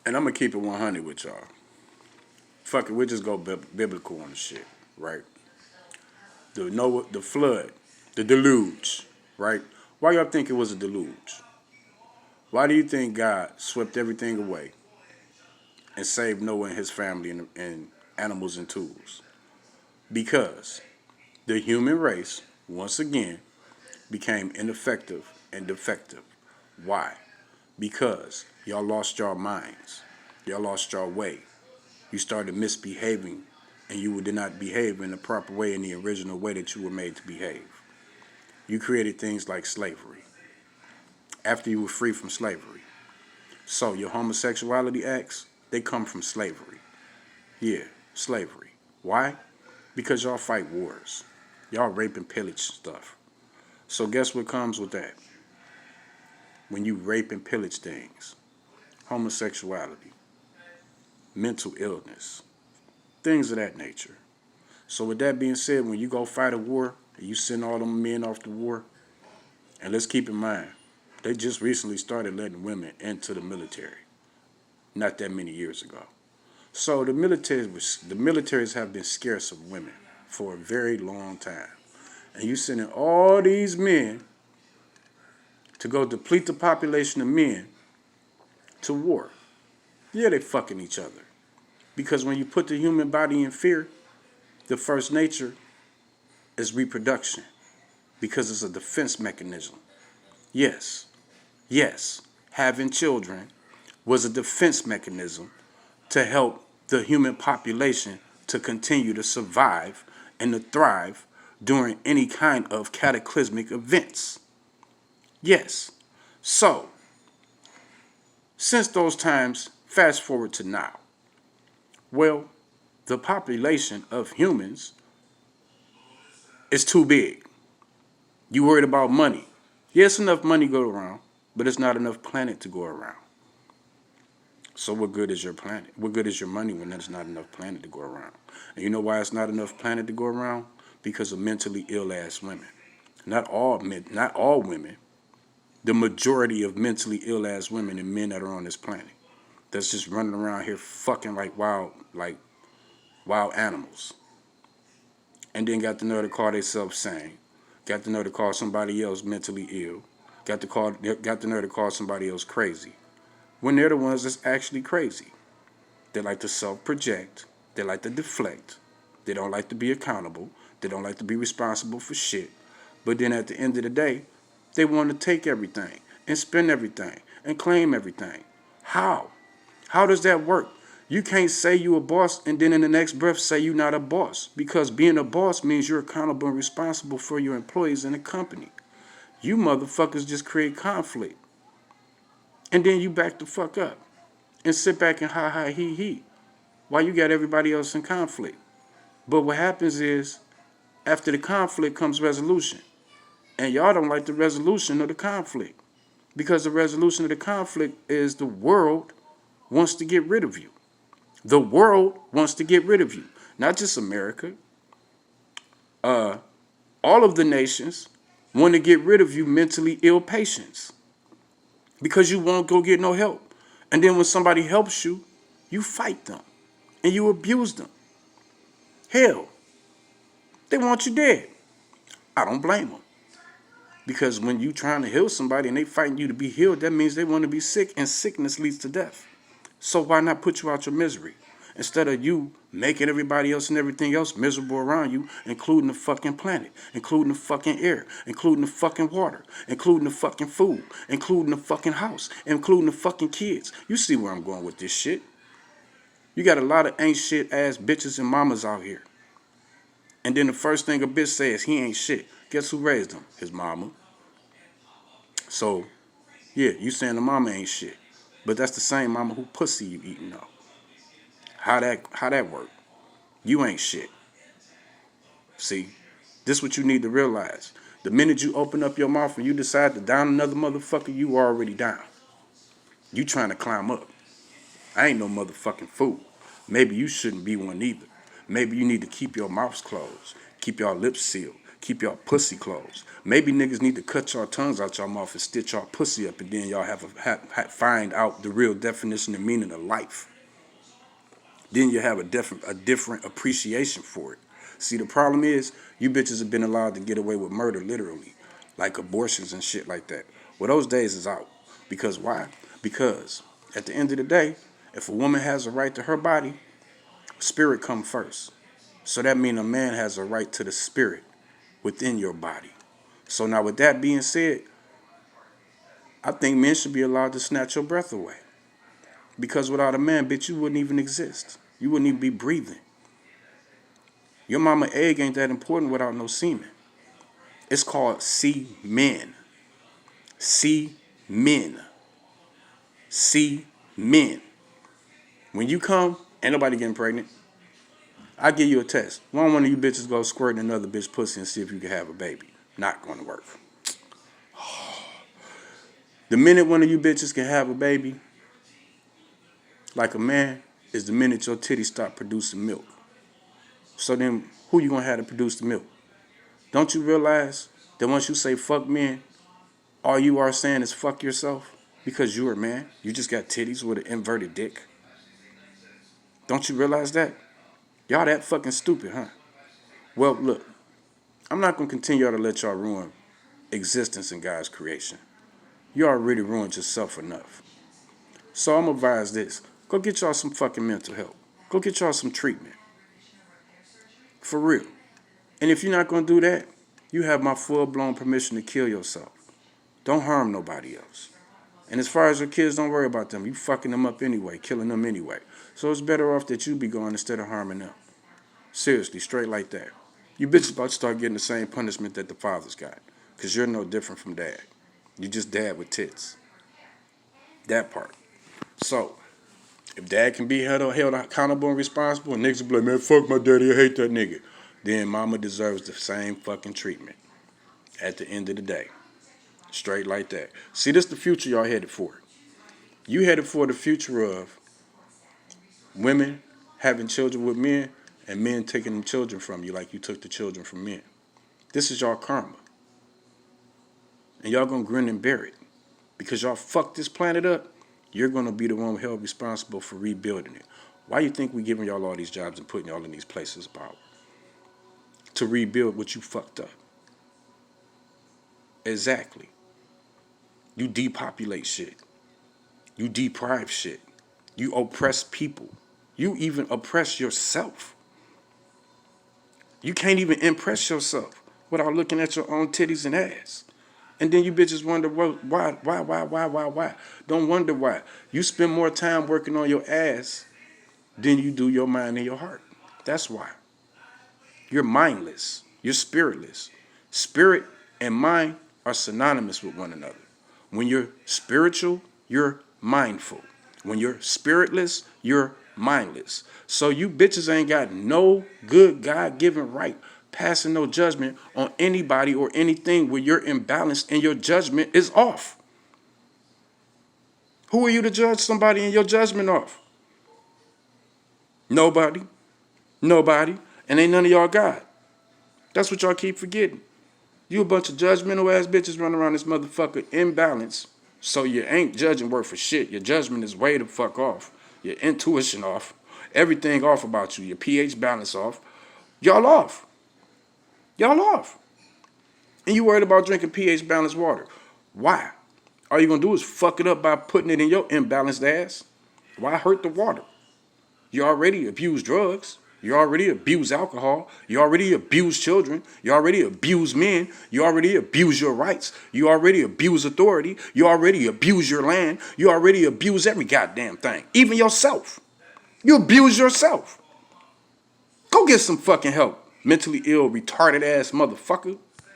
And I'm gonna keep it 100 with y'all. Fuck it, we'll just go biblical on the shit, right? The Noah, the flood, the deluge, right? Why y'all think it was a deluge? Why do you think God swept everything away and saved Noah and his family and animals and tools? Because the human race, once again, became ineffective and defective. Why? Because y'all lost your minds. Y'all lost your way. You started misbehaving, and you did not behave in the proper way, in the original way that you were made to behave. You created things like slavery after you were free from slavery. So your homosexuality acts, they come from slavery. Yeah, slavery. Why? Because y'all fight wars. Y'all rape and pillage stuff. So guess what comes with that? When you rape and pillage things, homosexuality, mental illness, things of that nature. So with that being said, when you go fight a war, and you send all them men off to war, and let's keep in mind, they just recently started letting women into the military, not that many years ago. So the militaries have been scarce of women for a very long time. And you sending all these men to go deplete the population of men to war. Yeah, they fucking each other. Because when you put the human body in fear, the first nature is reproduction. Because it's a defense mechanism. Yes, having children was a defense mechanism to help the human population to continue to survive and to thrive during any kind of cataclysmic events. Yes. So, since those times, fast forward to now. Well, the population of humans is too big. You worried about money. Yes, enough money go around, but it's not enough planet to go around. So what good is your planet? What good is your money when there's not enough planet to go around? And you know why it's not enough planet to go around? Because of mentally ill ass women. Not all women. The majority of mentally ill ass women and men that are on this planet. That's just running around here fucking like wild animals. And then got the nerve to call themselves sane. Got the nerve to call somebody else mentally ill. Got the nerve to call somebody else crazy. When they're the ones that's actually crazy. They like to self-project. They like to deflect. They don't like to be accountable. They don't like to be responsible for shit. But then at the end of the day, they want to take everything and spend everything and claim everything. How? How does that work? You can't say you a boss and then in the next breath say you not a boss. Because being a boss means you're accountable and responsible for your employees in the company. You motherfuckers just create conflict. And then you back the fuck up. And sit back and ha he. While you got everybody else in conflict. But what happens is, after the conflict comes resolution. And y'all don't like the resolution of the conflict. Because the resolution of the conflict is the world wants to get rid of you. The world wants to get rid of you. Not just America. All of the nations want to get rid of you mentally ill patients. Because you won't go get no help. And then when somebody helps you, you fight them. And you abuse them. Hell, they want you dead. I don't blame them. Because when you trying to heal somebody and they fighting you to be healed, that means they want to be sick, and sickness leads to death. So why not put you out your misery? Instead of you making everybody else and everything else miserable around you, including the fucking planet, including the fucking air, including the fucking water, including the fucking food, including the fucking house, including the fucking kids. You see where I'm going with this shit. You got a lot of ain't shit ass bitches and mamas out here. And then the first thing a bitch says, he ain't shit. Guess who raised him? His mama. So, yeah, you saying the mama ain't shit. But that's the same mama who pussy you eating though. How that work? You ain't shit. See, this what you need to realize. The minute you open up your mouth and you decide to down another motherfucker, you already down. You trying to climb up. I ain't no motherfucking fool. Maybe you shouldn't be one either. Maybe you need to keep your mouths closed. Keep your lips sealed. Keep y'all pussy closed. Maybe niggas need to cut y'all tongues out y'all mouth and stitch y'all pussy up, and then y'all find out the real definition and meaning of life. Then you have a different appreciation for it. See, the problem is, you bitches have been allowed to get away with murder, literally, like abortions and shit like that. Well, those days is out. Because why? Because at the end of the day, if a woman has a right to her body, spirit come first. So that means a man has a right to the spirit within your body. So now with that being said, I think men should be allowed to snatch your breath away. Because without a man, bitch, you wouldn't even exist. You wouldn't even be breathing. Your mama egg ain't that important without no semen. It's called semen. Semen. Semen. When you come, ain't nobody getting pregnant. I give you a test. Why don't one of you bitches go squirt in another bitch pussy and see if you can have a baby? Not going to work. The minute one of you bitches can have a baby, like a man, is the minute your titties stop producing milk. So then, who you going to have to produce the milk? Don't you realize that once you say fuck men, all you are saying is fuck yourself? Because you're a man. You just got titties with an inverted dick. Don't you realize that? Y'all that fucking stupid, huh? Well, look, I'm not going to continue to let y'all ruin existence in God's creation. You already ruined yourself enough. So I'm going to advise this. Go get y'all some fucking mental help. Go get y'all some treatment. For real. And if you're not going to do that, you have my full-blown permission to kill yourself. Don't harm nobody else. And as far as your kids, don't worry about them. You fucking them up anyway, killing them anyway. So it's better off that you be gone instead of harming them. Seriously, straight like that. You bitches about to start getting the same punishment that the fathers got. Because you're no different from dad. You just dad with tits. That part. So, if dad can be held accountable and responsible, and niggas be like, man, fuck my daddy, I hate that nigga. Then mama deserves the same fucking treatment. At the end of the day. Straight like that. See, this is the future y'all headed for. You headed for the future of women having children with men and men taking them children from you like you took the children from men. This is y'all karma. And y'all gonna grin and bear it. Because y'all fucked this planet up, you're gonna be the one held responsible for rebuilding it. Why you think we giving y'all all these jobs and putting y'all in these places of power? To rebuild what you fucked up. Exactly. You depopulate shit. You deprive shit. You oppress people. You even oppress yourself. You can't even impress yourself without looking at your own titties and ass. And then you bitches wonder why. Don't wonder why. You spend more time working on your ass than you do your mind and your heart. That's why. You're mindless. You're spiritless. Spirit and mind are synonymous with one another. When you're spiritual, you're mindful. When you're spiritless, you're mindless. So you bitches ain't got no good God-given right passing no judgment on anybody or anything where you're imbalanced and your judgment is off. Who are you to judge somebody and your judgment off? Nobody. Nobody. And ain't none of y'all God. That's what y'all keep forgetting. You a bunch of judgmental ass bitches running around this motherfucker imbalanced. So you ain't judging worth for shit. Your judgment is way the fuck off. Your intuition off. Everything off about you. Your pH balance off. Y'all off. Y'all off. And you worried about drinking pH balanced water. Why? All you gonna do is fuck it up by putting it in your imbalanced ass. Why hurt the water? You already abuse drugs. You already abuse alcohol. You already abuse children. You already abuse men. You already abuse your rights. You already abuse authority. You already abuse your land. You already abuse every goddamn thing. Even yourself. You abuse yourself. Go get some fucking help. Mentally ill, retarded ass motherfucker.